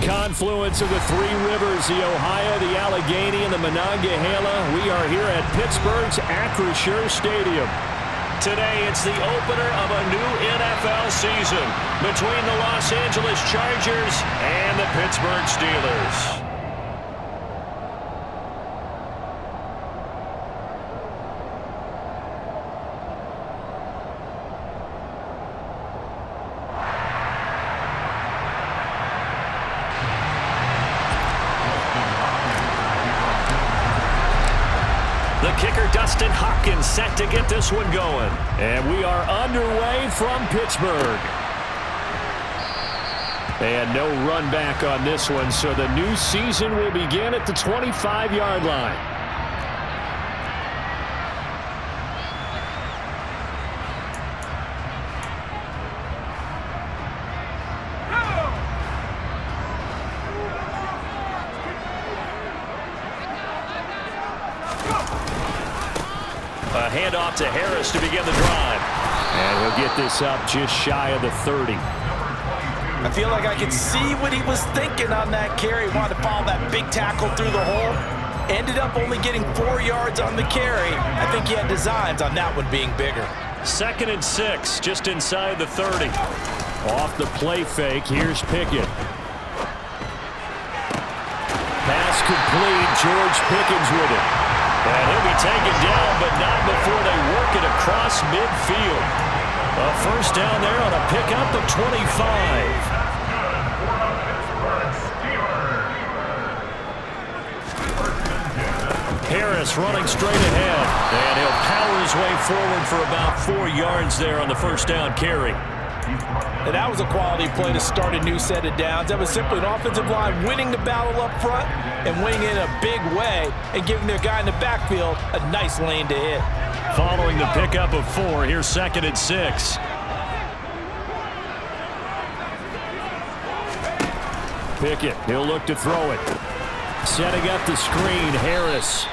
confluence of the three rivers, the Ohio, the Allegheny, and the Monongahela. We are here at Pittsburgh's Acrisure Stadium. Today, it's the opener of a new NFL season between the Los Angeles Chargers and the Pittsburgh Steelers. The kicker, Dustin Hopkins, set to get this one going. And we are underway from Pittsburgh. And no run back on this one, so the new season will begin at the 25-yard line. A handoff to Harris to begin the drive. And he'll get this up just shy of the 30. I feel like I can see what he was thinking on that carry. Wanted to follow that big tackle through the hole. Ended up only getting 4 yards on the carry. I think he had designs on that one being bigger. 2nd and 6, just inside the 30. Off the play fake, here's Pickett. Pass complete, George Pickens with it. And he'll be taken down, but not before they work it across midfield. A first down there on a pickup of 25. Harris running straight ahead. And he'll power his way forward for about 4 yards there on the first down carry. And that was a quality play to start a new set of downs. That was simply an offensive line winning the battle up front and winning in a big way and giving their guy in the backfield a nice lane to hit. Following the pickup of 4, here's 2nd and 6. Pickett, he'll look to throw it. Setting up the screen, Harris.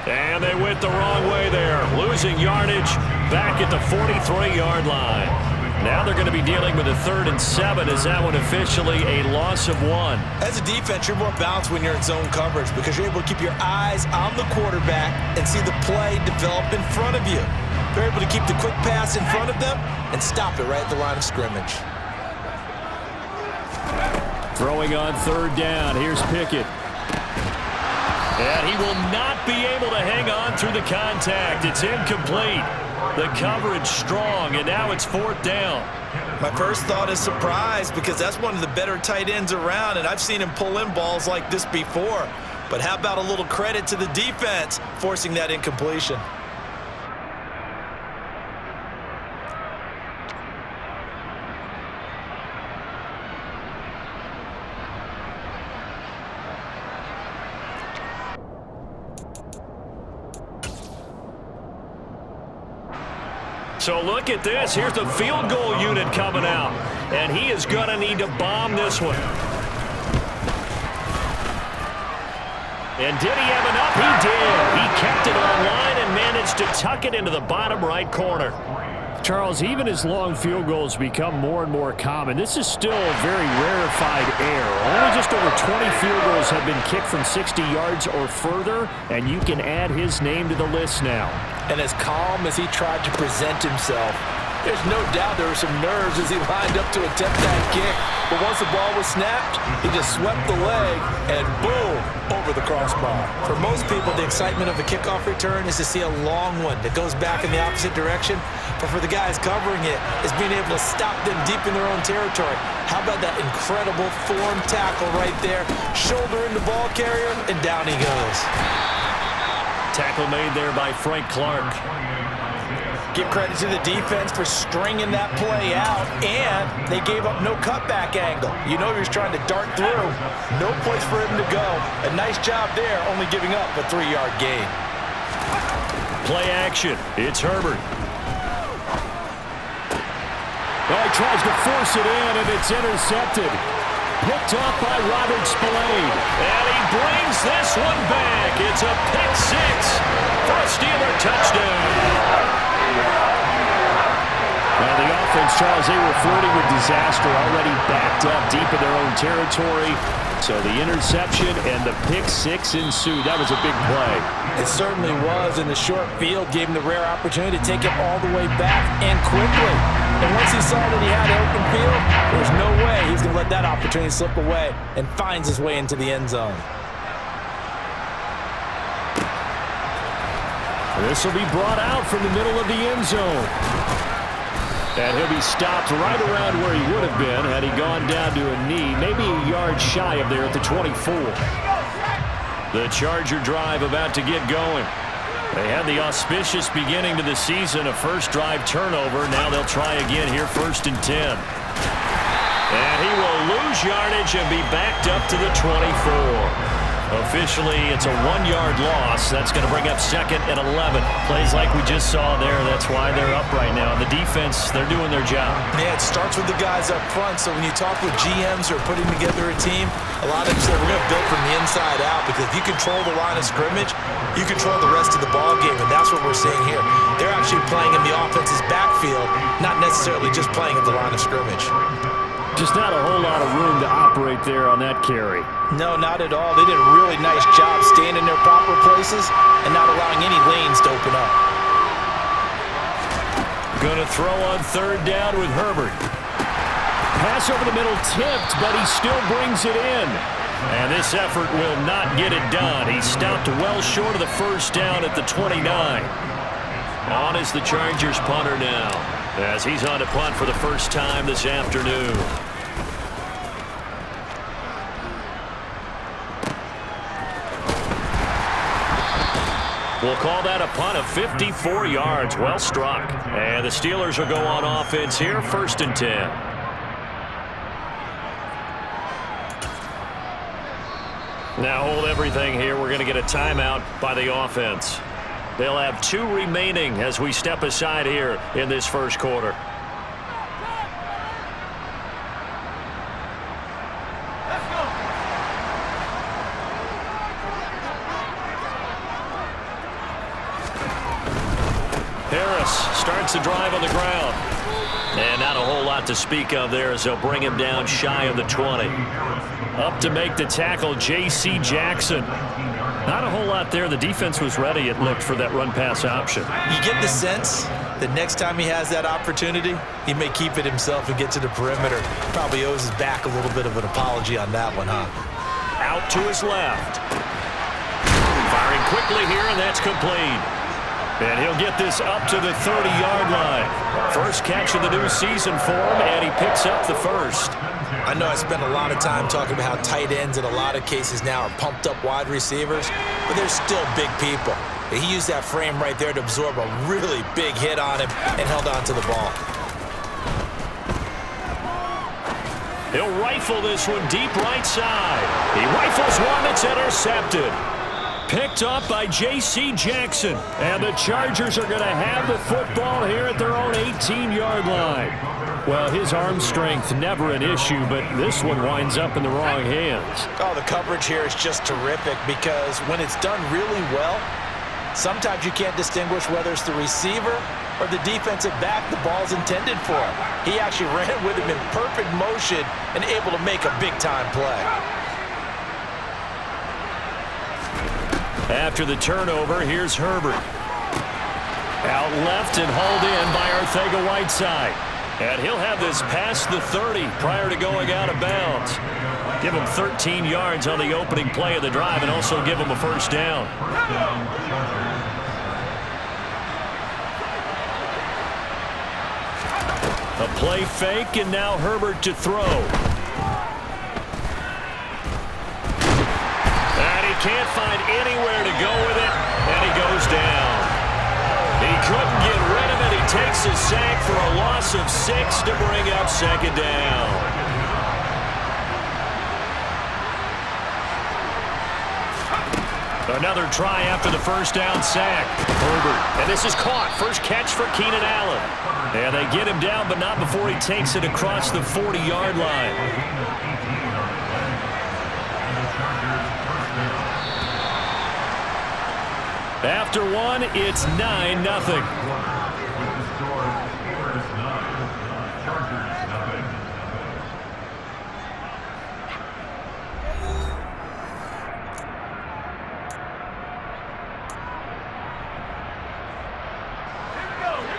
And they went the wrong way there. Losing yardage back at the 43-yard line. Now they're going to be dealing with a 3rd and 7. Is that one officially a loss of 1? As a defense, you're more balanced when you're in zone coverage because you're able to keep your eyes on the quarterback and see the play develop in front of you. They're able to keep the quick pass in front of them and stop it right at the line of scrimmage. Throwing on 3rd down. Here's Pickett. And he will not be able to hang on through the contact. It's incomplete. The coverage strong, and now it's 4th down. My first thought is surprise because that's one of the better tight ends around, and I've seen him pull in balls like this before. But how about a little credit to the defense forcing that incompletion? So look at this. Here's the field goal unit coming out. And he is going to need to bomb this one. And did he have enough? He did. He kept it on line and managed to tuck it into the bottom right corner. Charles, even as long field goals become more and more common, this is still a very rarefied air. Only just over 20 field goals have been kicked from 60 yards or further, and you can add his name to the list now. And as calm as he tried to present himself, there's no doubt there were some nerves as he lined up to attempt that kick. But once the ball was snapped, he just swept the leg and boom, over the crossbar. For most people, the excitement of a kickoff return is to see a long one that goes back in the opposite direction. But for the guys covering it, is being able to stop them deep in their own territory. How about that incredible form tackle right there? Shoulder in the ball carrier, and down he goes. Tackle made there by Frank Clark. Give credit to the defense for stringing that play out, and they gave up no cutback angle. You know he was trying to dart through. No place for him to go. A nice job there, only giving up a 3-yard gain. Play action. It's Herbert. Oh, he tries to force it in, and it's intercepted. Picked off by Robert Spillane. And he brings this one back. It's a pick six for a Steeler touchdown. Well, the offense, Charles, they were flirting with disaster, already backed up deep in their own territory. So the interception and the pick six ensued. That was a big play. It certainly was, and the short field gave him the rare opportunity to take it all the way back and quickly. And once he saw that he had open field, there's no way he's going to let that opportunity slip away, and finds his way into the end zone. This will be brought out from the middle of the end zone. And he'll be stopped right around where he would have been had he gone down to a knee, maybe a yard shy of there at the 24. The Charger drive about to get going. They had the auspicious beginning to the season, a first drive turnover. Now they'll try again here, 1st and 10. And he will lose yardage and be backed up to the 24. Officially, it's a 1-yard loss. That's going to bring up 2nd and 11. Plays like we just saw there. That's why they're up right now. The defense, they're doing their job. Yeah, it starts with the guys up front. So when you talk with GMs who are putting together a team, a lot of them say we're going to build from the inside out, because if you control the line of scrimmage, you control the rest of the ball game, and that's what we're seeing here. They're actually playing in the offense's backfield, not necessarily just playing at the line of scrimmage. Just not a whole lot of room to operate there on that carry. No, not at all. They did a really nice job staying in their proper places and not allowing any lanes to open up. Going to throw on 3rd down with Herbert. Pass over the middle tipped, but he still brings it in. And this effort will not get it done. He stopped well short of the 1st down at the 29. On is the Chargers punter now, as he's on to punt for the first time this afternoon. We'll call that a punt of 54 yards. Well struck. And the Steelers will go on offense here, 1st and 10. Now hold everything here. We're going to get a timeout by the offense. They'll have 2 remaining as we step aside here in this 1st quarter. Harris starts the drive on the ground. And not a whole lot to speak of there as they'll bring him down shy of the 20. Up to make the tackle, J.C. Jackson. Not a whole lot there. The defense was ready, it looked, for that run-pass option. You get the sense that next time he has that opportunity, he may keep it himself and get to the perimeter. Probably owes his back a little bit of an apology on that one, huh? Out to his left. Firing quickly here, and that's complete. And he'll get this up to the 30-yard line. First catch of the new season for him, and he picks up the 1st. I know I spent a lot of time talking about how tight ends in a lot of cases now are pumped up wide receivers, but they're still big people. He used that frame right there to absorb a really big hit on him and held on to the ball. He'll rifle this one deep right side. He rifles one that's intercepted. Picked up by J.C. Jackson. And the Chargers are going to have the football here at their own 18-yard line. Well, his arm strength never an issue, but this one winds up in the wrong hands. Oh, the coverage here is just terrific, because when it's done really well, sometimes you can't distinguish whether it's the receiver or the defensive back the ball's intended for. He actually ran with him in perfect motion and able to make a big-time play. After the turnover, here's Herbert. Out left and hauled in by Arcega-Whiteside. And he'll have this past the 30 prior to going out of bounds. Give him 13 yards on the opening play of the drive and also give him a 1st down. A play fake, and now Herbert to throw. And he can't find anywhere to go with it, and he goes down. He couldn't get rid of it. He takes a sack for a loss of 6 to bring up 2nd down. Another try after the 1st down sack. Herbert. And this is caught. First catch for Keenan Allen. And they get him down, but not before he takes it across the 40-yard line. After one, it's 9-0.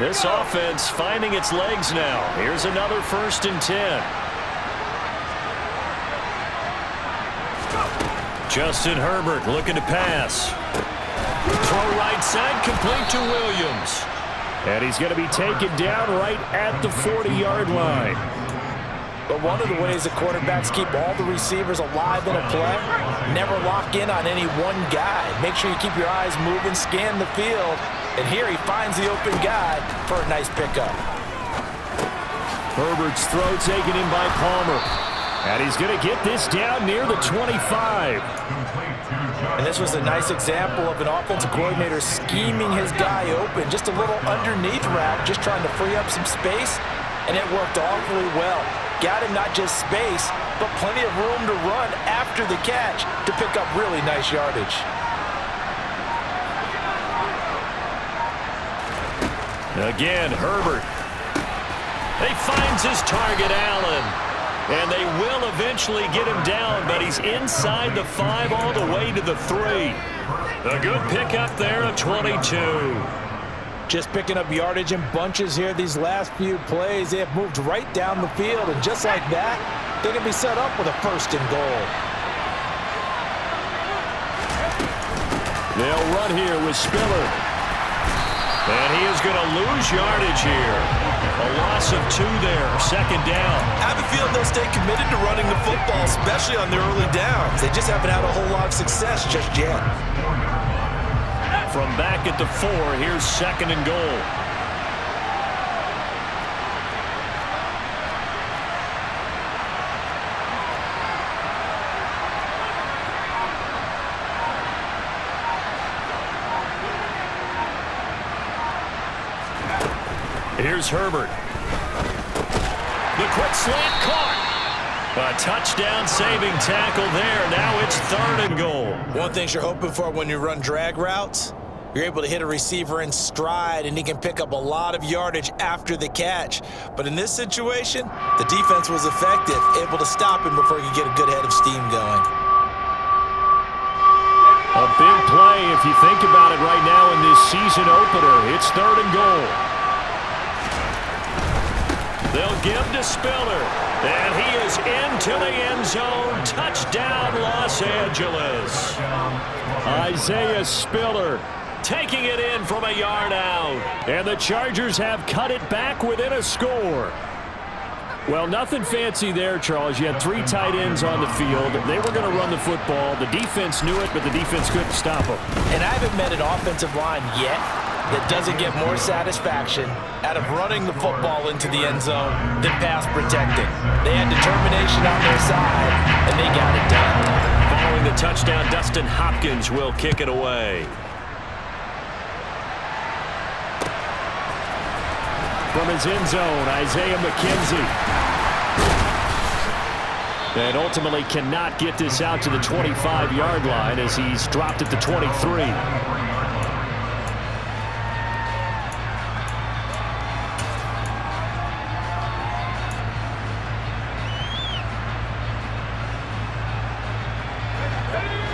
This offense finding its legs now. Here's another 1st and 10. Justin Herbert looking to pass. Throw right side, complete to Williams. And he's going to be taken down right at the 40-yard line. But one of the ways the quarterbacks keep all the receivers alive in a play, never lock in on any one guy. Make sure you keep your eyes moving, scan the field, and here he finds the open guy for a nice pickup. Herbert's throw taken in by Palmer. And he's going to get this down near the 25. And this was a nice example of an offensive coordinator scheming his guy open. Just a little underneath route, just trying to free up some space, and it worked awfully well. Got him not just space, but plenty of room to run after the catch to pick up really nice yardage. Again, Herbert. He finds his target, Allen. And they will eventually get him down, but he's inside the 5 all the way to the 3. A good pickup there of 22. Just picking up yardage in bunches here these last few plays. They have moved right down the field, and just like that, they can be set up with a 1st and goal. They'll run here with Spiller. And he is going to lose yardage here. A loss of 2 there, 2nd down. I have a feeling they'll stay committed to running the football, especially on their early downs. They just haven't had a whole lot of success just yet. From back at the 4, here's 2nd and goal. Here's Herbert. The quick slant caught. A touchdown saving tackle there. Now it's 3rd and goal. One thing you're hoping for when you run drag routes, you're able to hit a receiver in stride, and he can pick up a lot of yardage after the catch. But in this situation, the defense was effective, able to stop him before he could get a good head of steam going. A big play if you think about it right now in this season opener. It's 3rd and goal. They'll give to Spiller. And he is into the end zone. Touchdown, Los Angeles. Isaiah Spiller taking it in from a yard out. And the Chargers have cut it back within a score. Well, nothing fancy there, Charles. You had 3 tight ends on the field. They were going to run the football. The defense knew it, but the defense couldn't stop them. And I haven't met an offensive line yet that doesn't get more satisfaction out of running the football into the end zone than pass protecting. They had determination on their side, and they got it done. Following the touchdown, Dustin Hopkins will kick it away. From his end zone, Isaiah McKenzie. And ultimately cannot get this out to the 25-yard line as he's dropped at the 23.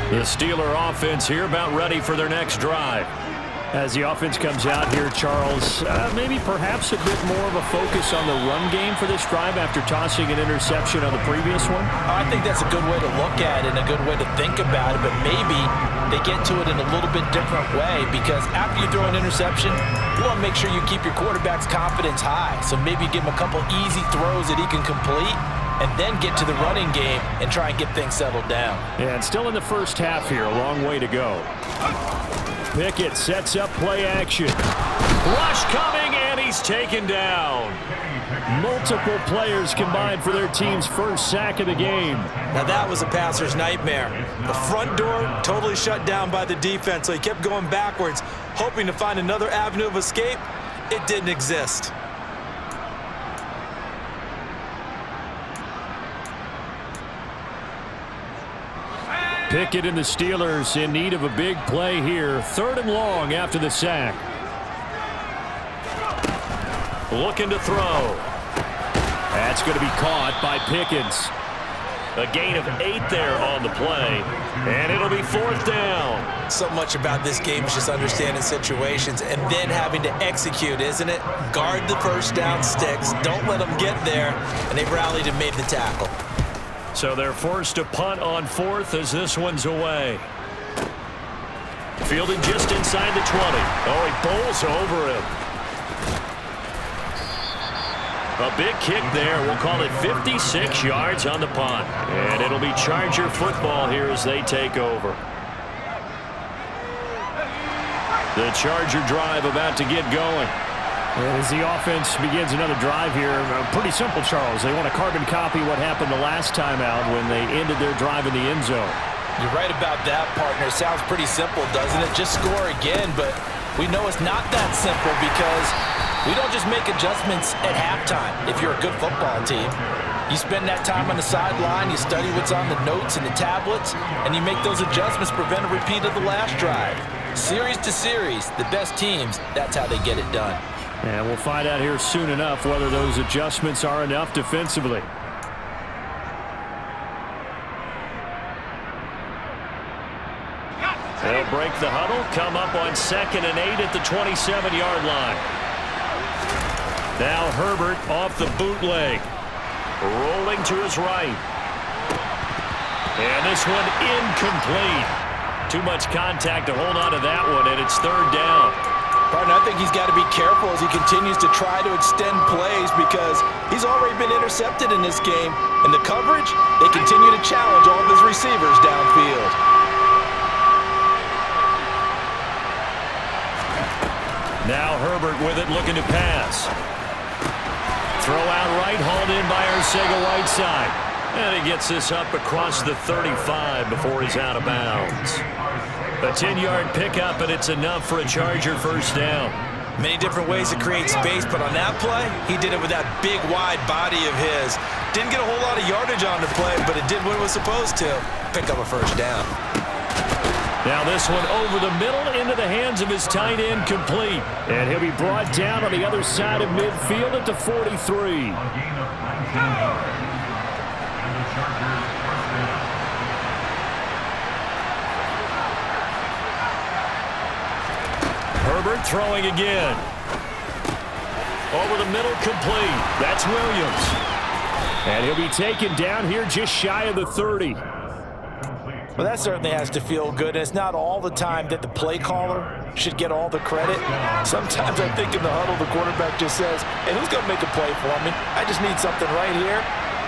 The Steeler offense here about ready for their next drive. As the offense comes out here, Charles, maybe perhaps a bit more of a focus on the run game for this drive after tossing an interception on the previous one? I think that's a good way to look at it and a good way to think about it, but maybe they get to it in a little bit different way, because after you throw an interception, you want to make sure you keep your quarterback's confidence high. So maybe give him a couple easy throws that he can complete, and then get to the running game and try and get things settled down. And still in the first half here, a long way to go. Pickett sets up play action. Rush coming, and he's taken down. Multiple players combined for their team's first sack of the game. Now that was a passer's nightmare. The front door totally shut down by the defense, so he kept going backwards, hoping to find another avenue of escape. It didn't exist. Pickett and the Steelers in need of a big play here. 3rd and long after the sack. Looking to throw. That's going to be caught by Pickens. A gain of 8 there on the play, and it'll be 4th down. So much about this game is just understanding situations and then having to execute, isn't it? Guard the first down sticks, don't let them get there, and they've rallied and made the tackle. So they're forced to punt on 4th as this one's away. Fielded just inside the 20. Oh, he bowls over him. A big kick there. We'll call it 56 yards on the punt. And it'll be Charger football here as they take over. The Charger drive about to get going. As the offense begins another drive here, pretty simple, Charles. They want to carbon copy what happened the last time out when they ended their drive in the end zone. You're right about that, partner. Sounds pretty simple, doesn't it? Just score again, but we know it's not that simple because we don't just make adjustments at halftime if you're a good football team. You spend that time on the sideline, you study what's on the notes and the tablets, and you make those adjustments, prevent a repeat of the last drive. Series to series, the best teams, that's how they get it done. And we'll find out here soon enough whether those adjustments are enough defensively. They'll break the huddle, come up on 2nd and 8 at the 27-yard line. Now Herbert off the bootleg. Rolling to his right. And this one incomplete. Too much contact to hold on to that one, and it's 3rd down. Partner, I think he's got to be careful as he continues to try to extend plays because he's already been intercepted in this game. And the coverage, they continue to challenge all of his receivers downfield. Now Herbert with it, looking to pass. Throw out right, hauled in by Arcega-Whiteside. And he gets this up across the 35 before he's out of bounds. A 10-yard pickup, and it's enough for a Charger first down. Many different ways to create space, but on that play, he did it with that big, wide body of his. Didn't get a whole lot of yardage on the play, but it did what it was supposed to. Pick up a first down. Now this one over the middle into the hands of his tight end, complete. And he'll be brought down on the other side of midfield at the 43. Herbert throwing again. Over the middle, complete. That's Williams. And he'll be taken down here just shy of the 30. Well, that certainly has to feel good. And it's not all the time that the play caller should get all the credit. Sometimes I think in the huddle, the quarterback just says, hey, who's going to make a play for me? I just need something right here.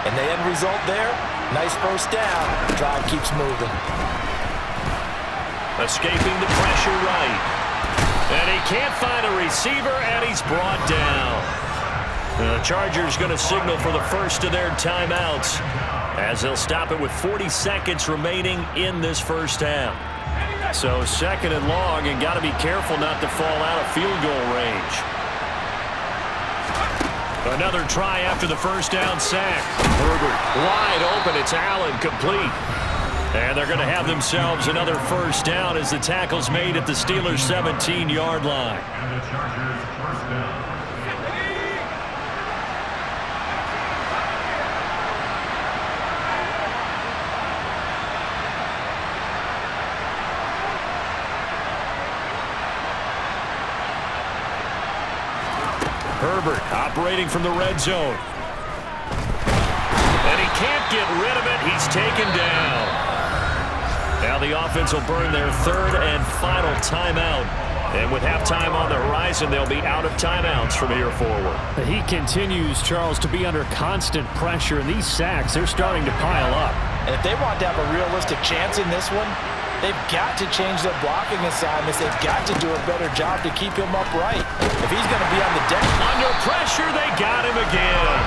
And the end result there, nice first down. Drive keeps moving. Escaping the pressure right. And he can't find a receiver, and he's brought down. The Chargers going to signal for the first of their timeouts as they'll stop it with 40 seconds remaining in this first half. So 2nd and long, and got to be careful not to fall out of field goal range. Another try after the first down sack. Herbert wide open. It's Allen, complete. And they're going to have themselves another first down as the tackle's made at the Steelers' 17-yard line. Herbert operating from the red zone. And he can't get rid of it. He's taken down. Now the offense will burn their 3rd and final timeout. And with halftime on the horizon, they'll be out of timeouts from here forward. He continues, Charles, to be under constant pressure. And these sacks, they're starting to pile up. And if they want to have a realistic chance in this one, they've got to change their blocking assignments. They've got to do a better job to keep him upright. If he's going to be on the deck. Under pressure, they got him again.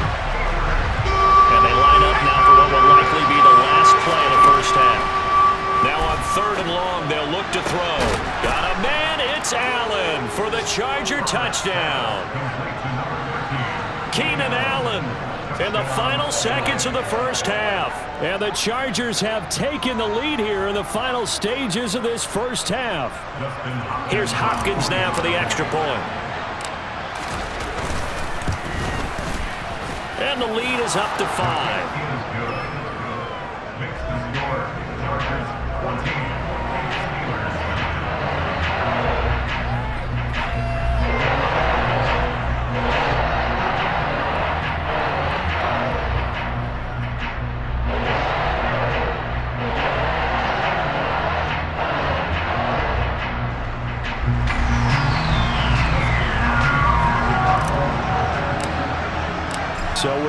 And they line up now for what will likely be the last play of the first half. Now on 3rd and long, they'll look to throw. Got a man, it's Allen for the Charger touchdown. Keenan Allen in the final seconds of the first half. And the Chargers have taken the lead here in the final stages of this first half. Here's Hopkins now for the extra point. And the lead is up to 5.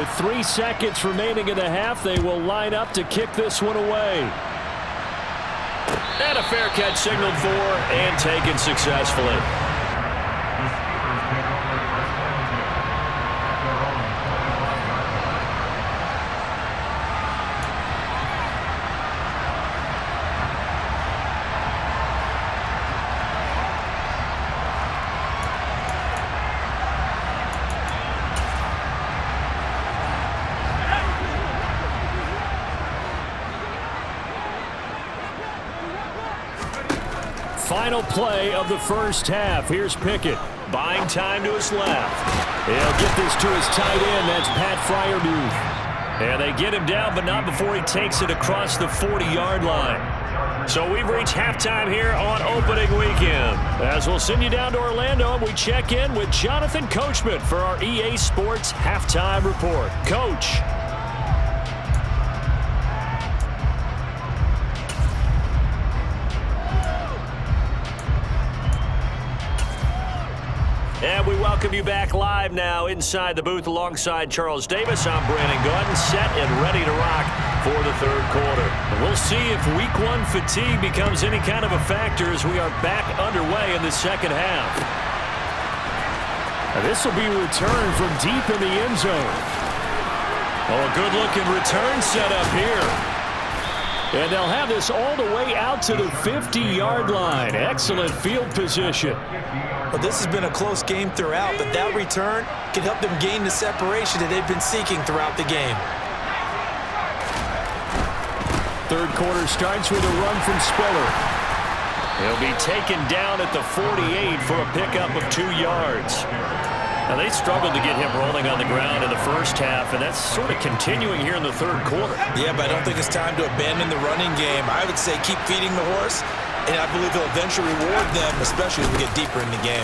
With 3 seconds remaining in the half, they will line up to kick this one away. And a fair catch signaled for and taken successfully. Final play of the first half. Here's Pickett. Buying time to his left. He'll get this to his tight end. That's Pat Fryermuth. And they get him down, but not before he takes it across the 40-yard line. So we've reached halftime here on opening weekend. As we'll send you down to Orlando, we check in with Jonathan Coachman for our EA Sports Halftime Report. Coach. And we welcome you back live now inside the booth alongside Charles Davis. I'm Brandon Gaudin, set and ready to rock for the third quarter. And we'll see if week one fatigue becomes any kind of a factor as we are back underway in the second half. And this will be returned from deep in the end zone. Oh, a good-looking return set up here. And they'll have this all the way out to the 50-yard line. Excellent field position. Well, this has been a close game throughout, but that return can help them gain the separation that they've been seeking throughout the game. Third quarter starts with a run from Spiller. He'll be taken down at the 48 for a pickup of 2 yards. Now, they struggled to get him rolling on the ground in the first half, and that's sort of continuing here in the third quarter. Yeah, but I don't think it's time to abandon the running game. I would say keep feeding the horse, and I believe he'll eventually reward them, especially as we get deeper in the game.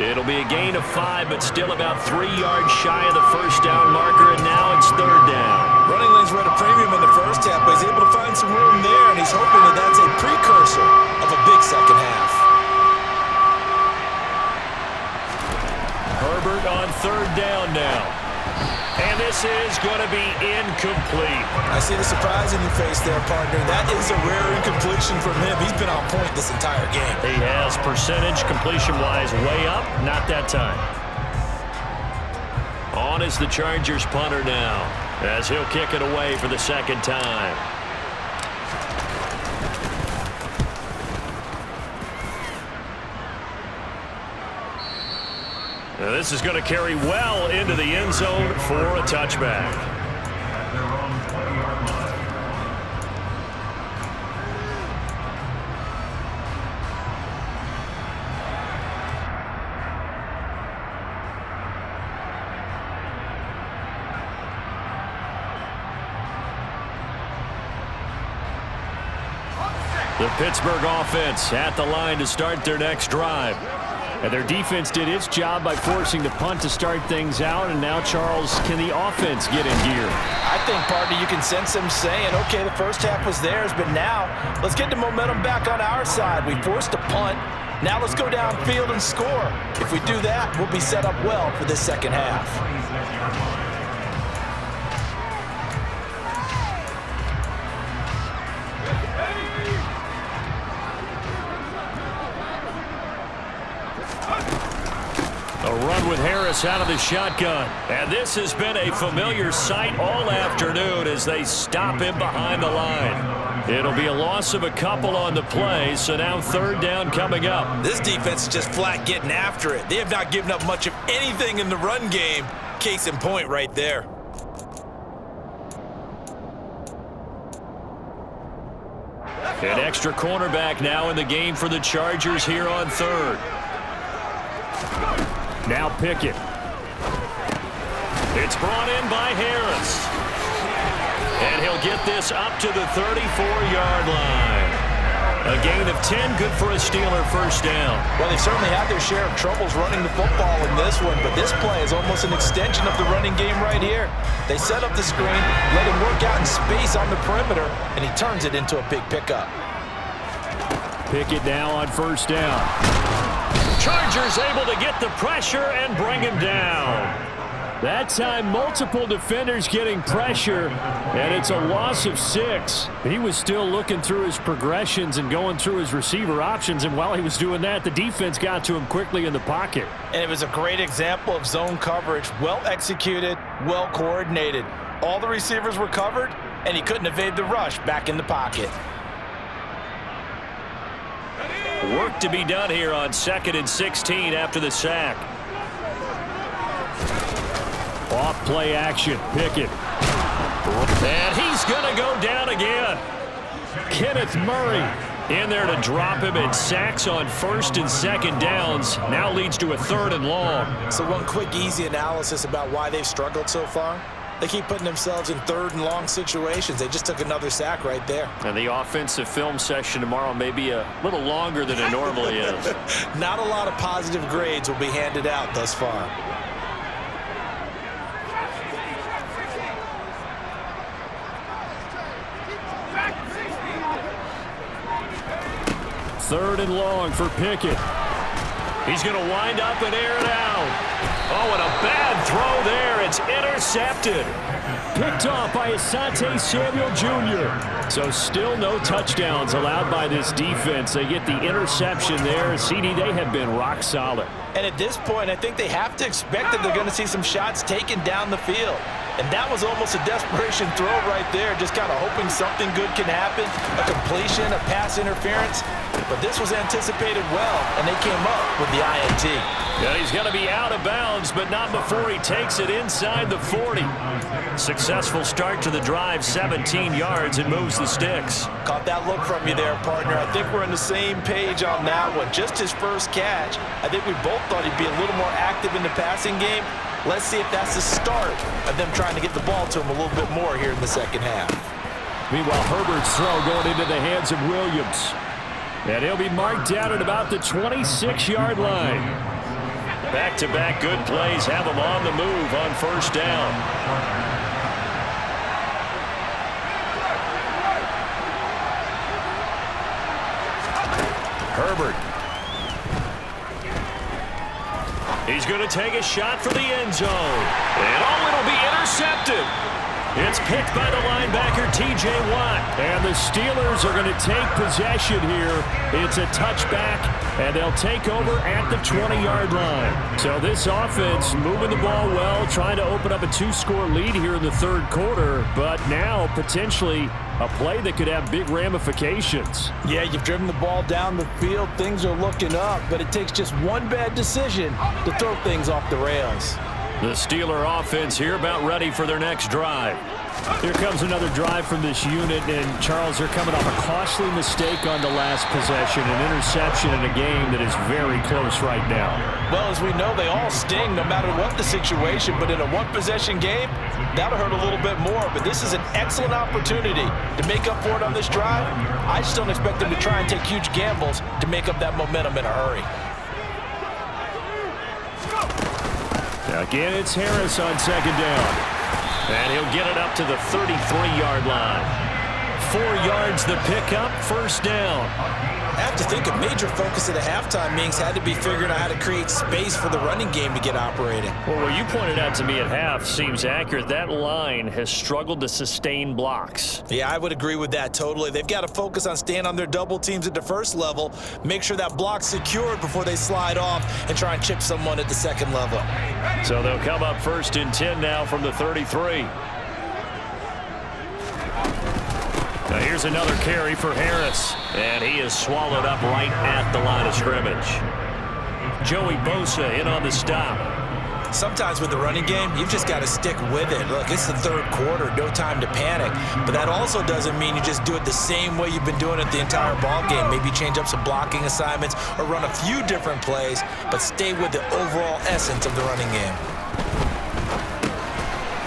It'll be a gain of 5, but still about 3 yards shy of the first down marker, and now it's third down. Running lanes were at a premium in the first half, but he's able to find some room there, and he's hoping that that's a precursor of a big second half. Herbert on third down now. And this is going to be incomplete. I see the surprise in your face there, partner. That is a rare incompletion from him. He's been on point this entire game. He has percentage completion-wise way up. Not that time. On is the Chargers punter now, as he'll kick it away for the second time. Now this is going to carry well into the end zone for a touchback. The Pittsburgh offense at the line to start their next drive. And their defense did its job by forcing the punt to start things out. And now, Charles, can the offense get in gear? I think, partner, you can sense them saying, okay, the first half was theirs, but now let's get the momentum back on our side. We forced a punt. Now let's go downfield and score. If we do that, we'll be set up well for this second half. A run with Harris out of the shotgun. And this has been a familiar sight all afternoon as they stop him behind the line. It'll be a loss of a couple on the play, so now third down coming up. This defense is just flat getting after it. They have not given up much of anything in the run game. Case in point right there. An extra cornerback now in the game for the Chargers here on third. Now Pickett. It's brought in by Harris. And he'll get this up to the 34-yard line. A gain of 10, good for a Steeler first down. Well, they certainly had their share of troubles running the football in this one, but this play is almost an extension of the running game right here. They set up the screen, let him work out in space on the perimeter, and he turns it into a big pickup. Pickett now on first down. Chargers able to get the pressure and bring him down. That time, multiple defenders getting pressure, and it's a loss of 6. He was still looking through his progressions and going through his receiver options, and while he was doing that, the defense got to him quickly in the pocket. And it was a great example of zone coverage. Well executed, well coordinated. All the receivers were covered, and he couldn't evade the rush back in the pocket. Work to be done here on 2nd and 16 after the sack. Off play action, Pickett. And he's going to go down again. Kenneth Murray in there to drop him, and sacks on 1st and 2nd downs now leads to a 3rd and long. So one quick, easy analysis about why they've struggled so far. They keep putting themselves in 3rd and long situations. They just took another sack right there. And the offensive film session tomorrow may be a little longer than it normally is. Not a lot of positive grades will be handed out thus far. Third and long for Pickett. He's going to wind up and air it out. Oh, and a bad throw there. It's intercepted. Picked off by Asante Samuel Jr. So still no touchdowns allowed by this defense. They get the interception there. CD, they have been rock solid. And at this point, I think they have to expect that they're going to see some shots taken down the field. And that was almost a desperation throw right there, just kind of hoping something good can happen, a completion, a pass interference. But this was anticipated well, and they came up with the INT. Yeah, he's going to be out of bounds, but not before he takes it inside the 40. Successful start to the drive, 17 yards, and moves the sticks. Caught that look from you there, partner. I think we're on the same page on that one. Just his first catch. I think we both thought he'd be a little more active in the passing game. Let's see if that's the start of them trying to get the ball to him a little bit more here in the second half. Meanwhile, Herbert's throw going into the hands of Williams. And he'll be marked down at about the 26-yard line. Back-to-back good plays have him on the move on 1st down. Herbert. He's going to take a shot for the end zone. And oh, it'll be intercepted. It's picked by the linebacker, T.J. Watt. And the Steelers are going to take possession here. It's a touchback, and they'll take over at the 20-yard line. So this offense moving the ball well, trying to open up a 2-score lead here in the 3rd quarter, but now potentially a play that could have big ramifications. Yeah, you've driven the ball down the field. Things are looking up, but it takes just one bad decision to throw things off the rails. The Steeler offense here about ready for their next drive. Here comes another drive from this unit, and Charles, they're coming off a costly mistake on the last possession, an interception in a game that is very close right now. Well, as we know, they all sting no matter what the situation, but in a one-possession game, that'll hurt a little bit more. But this is an excellent opportunity to make up for it on this drive. I just don't expect them to try and take huge gambles to make up that momentum in a hurry. Again, it's Harris on 2nd down. And he'll get it up to the 33-yard line. 4 yards the pickup, 1st down. I have to think a major focus of the halftime meetings had to be figuring out how to create space for the running game to get operating. Well, what you pointed out to me at half seems accurate. That line has struggled to sustain blocks. Yeah, I would agree with that totally. They've got to focus on staying on their double teams at the 1st level, make sure that block's secured before they slide off and try and chip someone at the 2nd level. So they'll come up 1st and 10 now from the 33. Now here's another carry for Harris, and he is swallowed up right at the line of scrimmage. Joey Bosa in on the stop. Sometimes with the running game, you've just got to stick with it. Look, it's the 3rd quarter, no time to panic. But that also doesn't mean you just do it the same way you've been doing it the entire ball game. Maybe change up some blocking assignments or run a few different plays, but stay with the overall essence of the running game.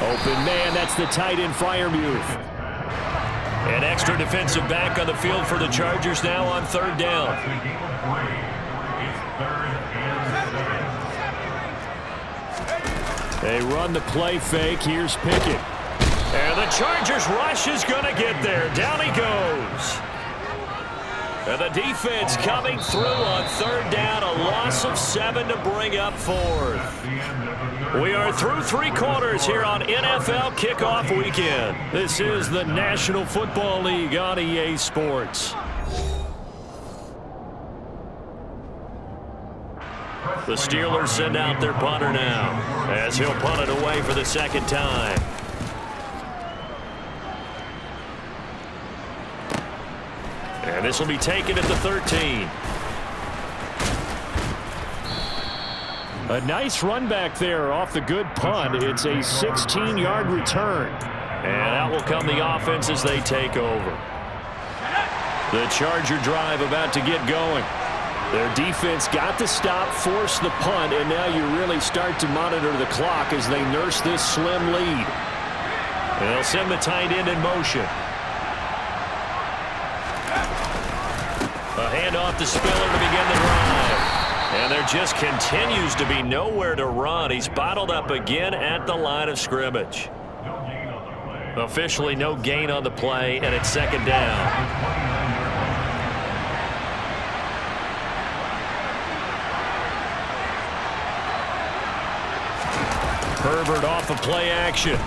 Open man, that's the tight end Freiermuth. An extra defensive back on the field for the Chargers now on 3rd down. They run the play fake. Here's Pickett. And the Chargers rush is going to get there. Down he goes. And the defense coming through on third down, a loss of 7 to bring up fourth. We are through 3 quarters here on NFL Kickoff Weekend. This is the National Football League on EA Sports. The Steelers send out their punter now, as he'll punt it away for the second time. And this will be taken at the 13. A nice run back there off the good punt. It's a 16-yard return. And out will come the offense as they take over. The Charger drive about to get going. Their defense got the stop, forced the punt, and now you really start to monitor the clock as they nurse this slim lead. And they'll send the tight end in motion. A handoff to Spiller to begin the drive. And there just continues to be nowhere to run. He's bottled up again at the line of scrimmage. Officially no gain on the play, and it's second down. Herbert off of play action.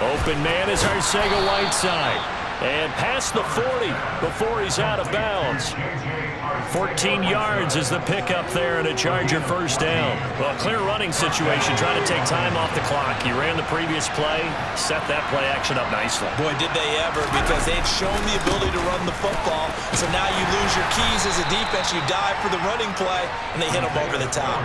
Open man is Arcega-Whiteside. And past the 40 before he's out of bounds. 14 yards is the pickup there and a Charger first down. Well, a clear running situation, trying to take time off the clock. He ran the previous play, set that play action up nicely. Boy, did they ever, because they've shown the ability to run the football. So now you lose your keys as a defense. You dive for the running play, and they hit them over the top.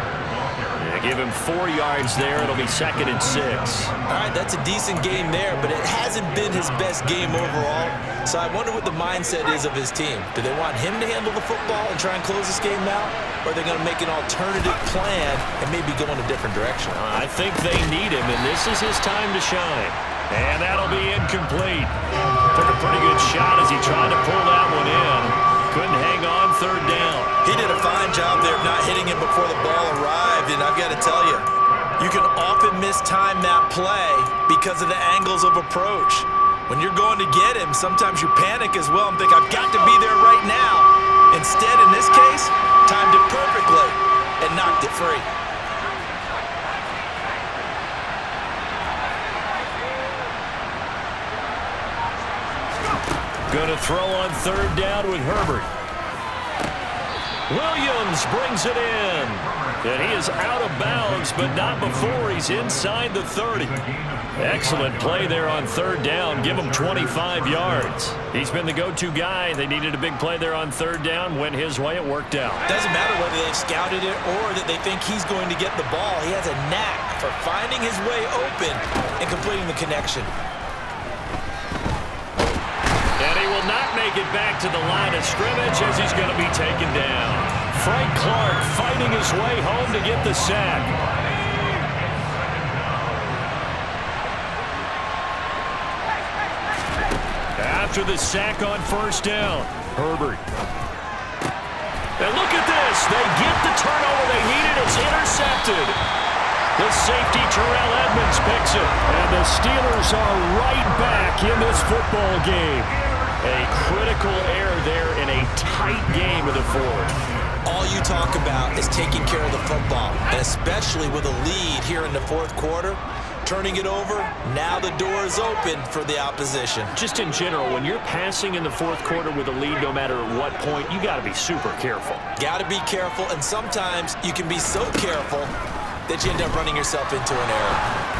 Give him 4 yards there. It'll be second and 6. All right, that's a decent game there, but it hasn't been his best game overall. So I wonder what the mindset is of his team. Do they want him to handle the football and try and close this game out? Or are they going to make an alternative plan and maybe go in a different direction? I think they need him, and this is his time to shine. And that'll be incomplete. Took a pretty good shot as he tried to pull that one in. Couldn't hang on third down. He did a fine job there of not hitting it before the ball arrived, and I've got to tell you, you can often mistime that play because of the angles of approach. When you're going to get him, sometimes you panic as well and think, I've got to be there right now. Instead, in this case, timed it perfectly and knocked it free. Going to throw on third down with Herbert. Williams brings it in. And he is out of bounds, but not before he's inside the 30. Excellent play there on third down. Give him 25 yards. He's been the go-to guy. They needed a big play there on third down. Went his way. It worked out. Doesn't matter whether they've scouted it or that they think he's going to get the ball. He has a knack for finding his way open and completing the connection. And he will not make it back to the line of scrimmage as he's going to be taken down. Frank Clark fighting his way home to get the sack. After the sack on first down, Herbert. And look at this. They get the turnover they needed. It's intercepted. The safety, Terrell Edmonds, picks it. And the Steelers are right back in this football game. A critical error there in a tight game of the fourth. All you talk about is taking care of the football, and especially with a lead here in the fourth quarter. Turning it over, now the door is open for the opposition. Just in general, when you're passing in the fourth quarter with a lead, no matter at what point, you got to be super careful. Got to be careful, and sometimes you can be so careful that you end up running yourself into an error.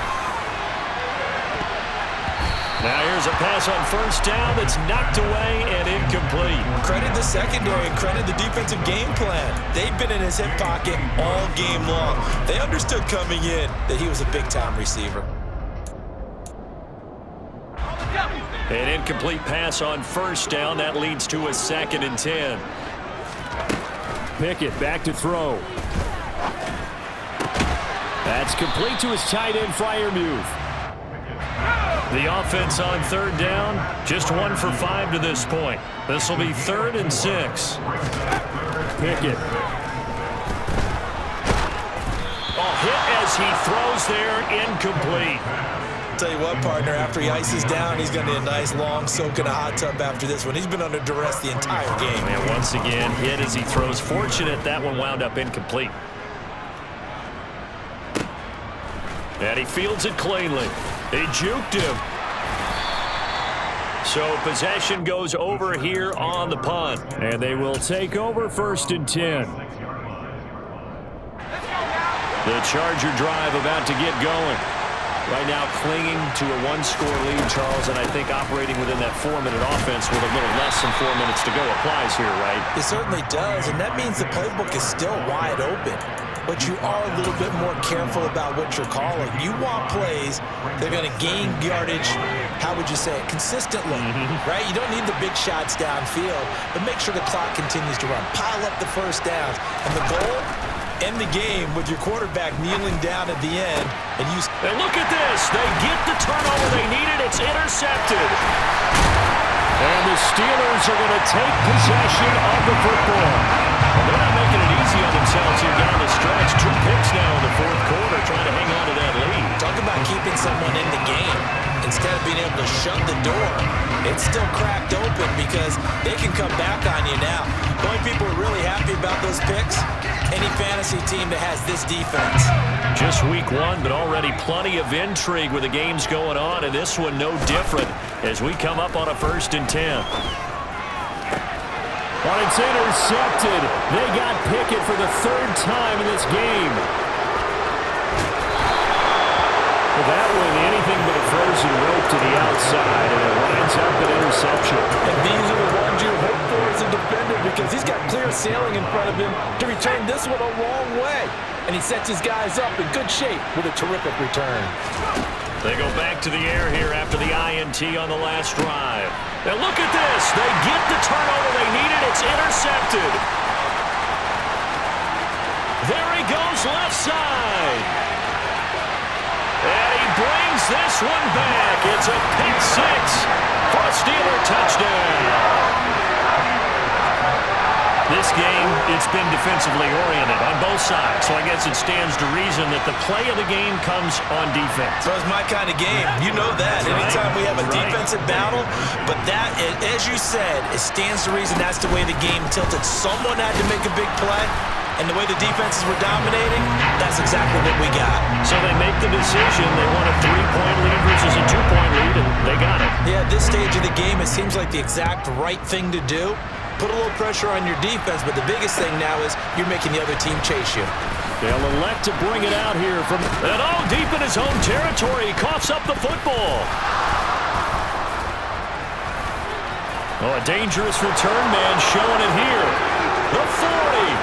Now here's a pass on first down that's knocked away and incomplete. Credit the secondary and credit the defensive game plan. They've been in his hip pocket all game long. They understood coming in that he was a big-time receiver. An incomplete pass on first down. That leads to a 2nd and 10. Pickett back to throw. That's complete to his tight end, Freiermuth. The offense on third down, just 1 for 5 to this point. This will be 3rd and 6. Pickett. Hit as he throws there, incomplete. tell you what, partner, after he ices down, he's going to need a nice long soak in a hot tub after this one. He's been under duress the entire game. And once again, hit as he throws. Fortunate that one wound up incomplete. And he fields it cleanly. He juked him. So possession goes over here on the punt. And they will take over 1st and 10. The Charger drive about to get going. Right now clinging to a 1-score lead, Charles, and I think operating within that 4-minute offense with a little less than 4 minutes to go applies here, right? It certainly does, and that means the playbook is still wide open. But you are a little bit more careful about what you're calling. You want plays that are going to gain yardage, how would you say it, consistently, right? You don't need the big shots downfield, but make sure the clock continues to run. Pile up the first downs. And the goal, end the game with your quarterback kneeling down at the end. And look at this. They get the turnover they needed. It's intercepted. And the Steelers are going to take possession of the football. They're not making it easy on themselves here down the stretch. 2 picks now in the 4th quarter, trying to hang on to that lead. Talk about keeping someone in the game. Instead of being able to shut the door, it's still cracked open because they can come back on you now. The only people who are really happy about those picks, any fantasy team that has this defense. Just week 1, but already plenty of intrigue with the games going on, and this one no different as we come up on a 1st and 10. But it's intercepted. They got Pickett for the 3rd time in this game. Well, that one, anything but a frozen rope to the outside, and it winds up an interception. And these are the ones you hope for as a defender because he's got clear sailing in front of him to return this one a long way. And he sets his guys up in good shape with a terrific return. They go back to the air here after the INT on the last drive. And look at this. They get the turnover they needed. It's intercepted. There he goes left side. And he brings this one back. It's a pick 6 for a Steeler touchdown. This game, it's been defensively oriented on both sides, so I guess it stands to reason that the play of the game comes on defense. So it's my kind of game. You know that. Anytime we have a defensive battle, but that, as you said, it stands to reason that's the way the game tilted. Someone had to make a big play, and the way the defenses were dominating, that's exactly what we got. So they make the decision. They want a 3-point lead versus a 2-point lead, and they got it. Yeah, at this stage of the game, it seems like the exact right thing to do. Put a little pressure on your defense, but the biggest thing now is you're making the other team chase you. They'll elect to bring it out here from... And deep in his own territory, he coughs up the football. A dangerous return man showing it here. The 40.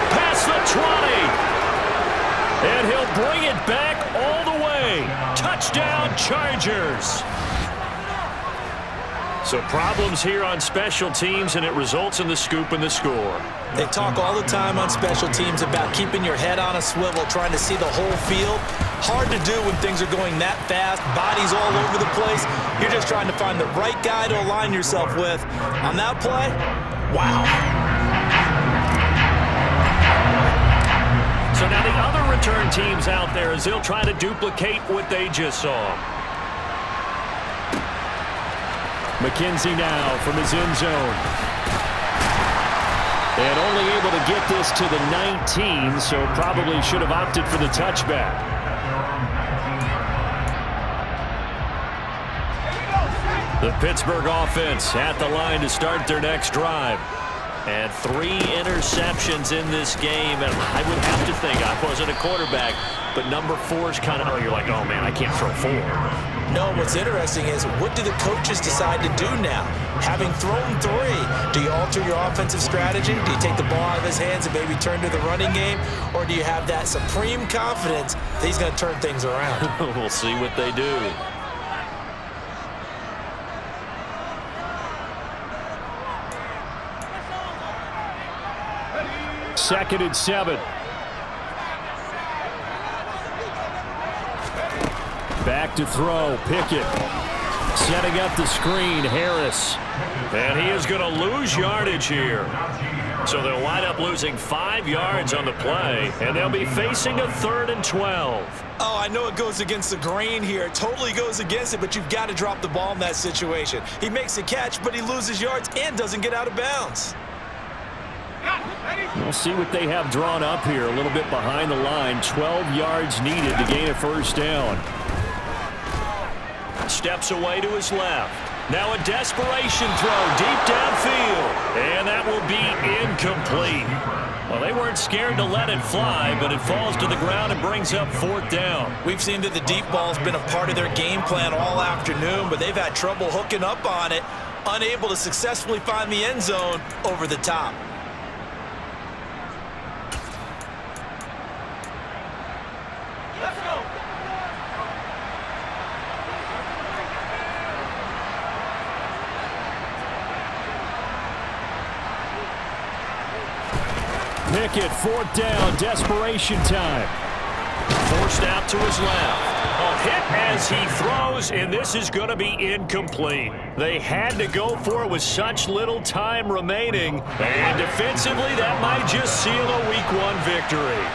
Past the 20. And he'll bring it back all the way. Touchdown, Chargers. So problems here on special teams, and it results in the scoop and the score. They talk all the time on special teams about keeping your head on a swivel, trying to see the whole field. Hard to do when things are going that fast, bodies all over the place. You're just trying to find the right guy to align yourself with. On that play, wow. So now the other return teams out there as they'll try to duplicate what they just saw. McKenzie now from his end zone. And only able to get this to the 19, so probably should have opted for the touchback. The Pittsburgh offense at the line to start their next drive. And 3 interceptions in this game, and I would have to think, I wasn't a quarterback, but number 4 is kind of, you're like, oh man, I can't throw 4. No, what's interesting is what do the coaches decide to do now? Having thrown 3, do you alter your offensive strategy? Do you take the ball out of his hands and maybe turn to the running game? Or do you have that supreme confidence that he's going to turn things around? We'll see what they do. Second and 7. Back to throw. Pickett setting up the screen. Harris. And he is going to lose yardage here. So they'll wind up losing 5 yards on the play, and they'll be facing a 3rd and 12. Oh, I know it goes against the grain here. It totally goes against it, but you've got to drop the ball in that situation. He makes a catch, but he loses yards and doesn't get out of bounds. We'll see what they have drawn up here. A little bit behind the line. 12 yards needed to gain a 1st down. Steps away to his left. Now a desperation throw deep downfield. And that will be incomplete. Well, they weren't scared to let it fly, but it falls to the ground and brings up 4th down. We've seen that the deep ball's been a part of their game plan all afternoon, but they've had trouble hooking up on it, unable to successfully find the end zone over the top. Pickett, 4th down, desperation time. Forced out to his left. A hit as he throws, and this is going to be incomplete. They had to go for it with such little time remaining, and defensively that might just seal a Week 1 victory.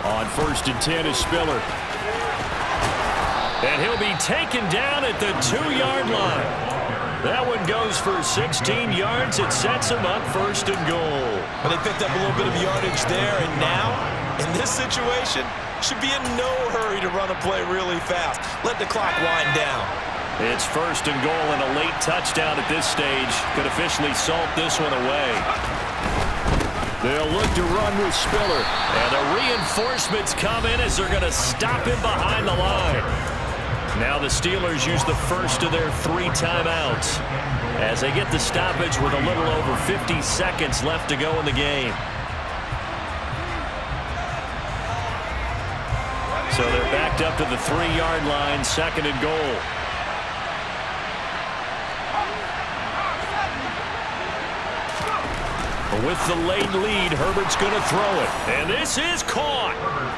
On 1st and 10 is Spiller. And he'll be taken down at the 2-yard line. That one goes for 16 yards. It sets him up 1st and goal. But they picked up a little bit of yardage there, and now, in this situation, should be in no hurry to run a play really fast. Let the clock wind down. It's 1st and goal, and a late touchdown at this stage could officially salt this one away. They'll look to run with Spiller. And the reinforcements come in as they're going to stop him behind the line. Now the Steelers use the first of their 3 timeouts as they get the stoppage with a little over 50 seconds left to go in the game. So they're backed up to the 3-yard line, 2nd and goal. With the late lead, Herbert's going to throw it. And this is caught.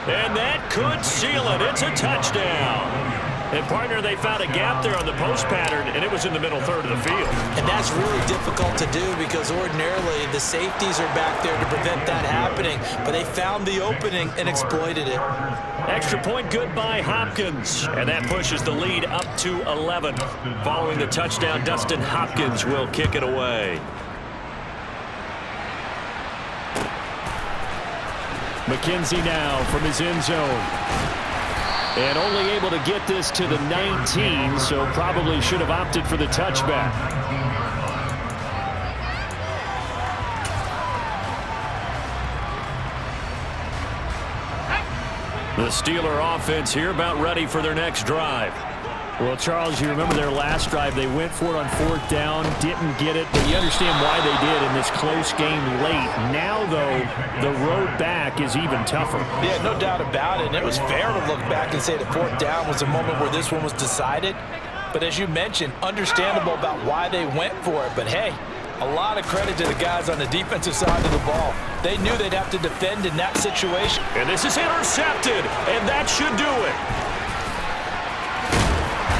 And that could seal it. It's a touchdown. And, partner, they found a gap there on the post pattern, and it was in the middle 3rd of the field. And that's really difficult to do because ordinarily the safeties are back there to prevent that happening. But they found the opening and exploited it. Extra point good by Hopkins. And that pushes the lead up to 11. Following the touchdown, Dustin Hopkins will kick it away. McKenzie now from his end zone. And only able to get this to the 19, so probably should have opted for the touchback. The Steeler offense here about ready for their next drive. Well, Charles, you remember their last drive. They went for it on 4th down, didn't get it, but you understand why they did in this close game late. Now, though, the road back is even tougher. Yeah, no doubt about it. And it was fair to look back and say the 4th down was the moment where this one was decided. But as you mentioned, understandable about why they went for it. But, hey, a lot of credit to the guys on the defensive side of the ball. They knew they'd have to defend in that situation. And this is intercepted, and that should do it.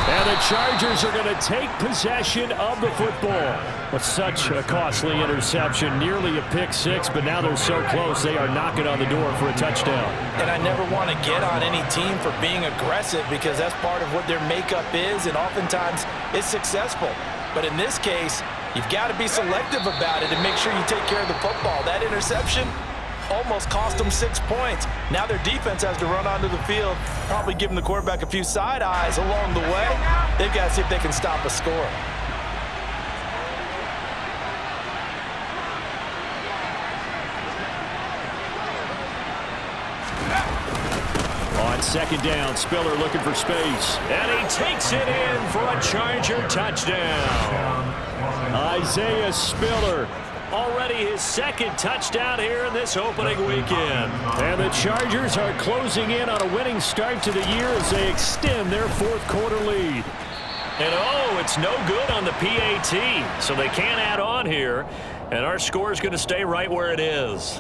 And the Chargers are going to take possession of the football. But such a costly interception, nearly a pick-6, but now they're so close they are knocking on the door for a touchdown. And I never want to get on any team for being aggressive because that's part of what their makeup is, and oftentimes it's successful. But in this case, you've got to be selective about it and make sure you take care of the football. That interception almost cost them 6 points. Now their defense has to run onto the field, probably giving the quarterback a few side eyes along the way. They've got to see if they can stop a score. On 2nd down, Spiller looking for space. And he takes it in for a Charger touchdown. Isaiah Spiller. Already his 2nd touchdown here in this opening weekend. And the Chargers are closing in on a winning start to the year as they extend their 4th quarter lead. And oh, it's no good on the PAT, so they can't add on here. And our score is going to stay right where it is.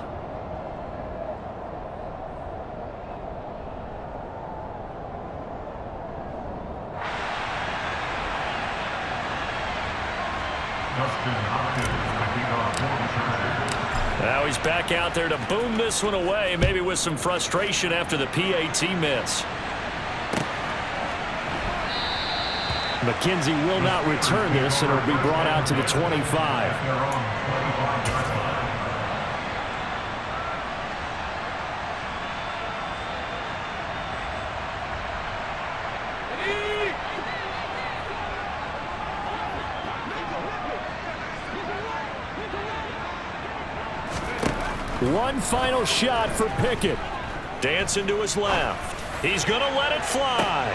Now he's back out there to boom this one away, maybe with some frustration after the PAT miss. McKenzie will not return this, and it'll be brought out to the 25. One final shot for Pickett. Dancing to his left. He's going to let it fly.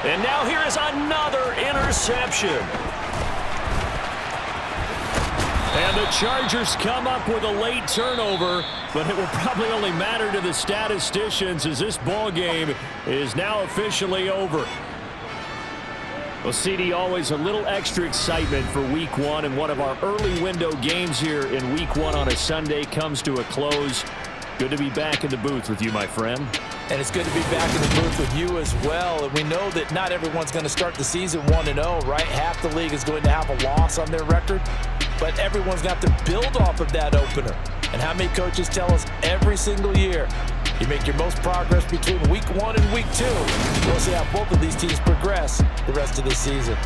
And now here is another interception. And the Chargers come up with a late turnover, but it will probably only matter to the statisticians as this ball game is now officially over. Well, CD, always a little extra excitement for Week 1, and one of our early window games here in Week 1 on a Sunday comes to a close. Good to be back in the booth with you, my friend. And it's good to be back in the booth with you as well. And we know that not everyone's going to start the season 1-0, right? Half the league is going to have a loss on their record, but everyone's going to have to build off of that opener. And how many coaches tell us every single year, you make your most progress between Week 1 and Week 2. We'll see how both of these teams progress the rest of the season.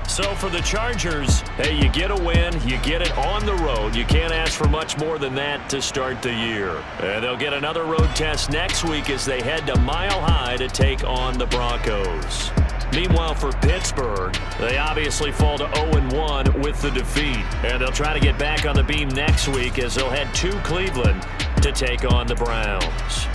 So for the Chargers, hey, you get a win, you get it on the road. You can't ask for much more than that to start the year. And they'll get another road test next week as they head to Mile High to take on the Broncos. Meanwhile, for Pittsburgh, they obviously fall to 0-1 with the defeat. And they'll try to get back on the beam next week as they'll head to Cleveland to take on the Browns.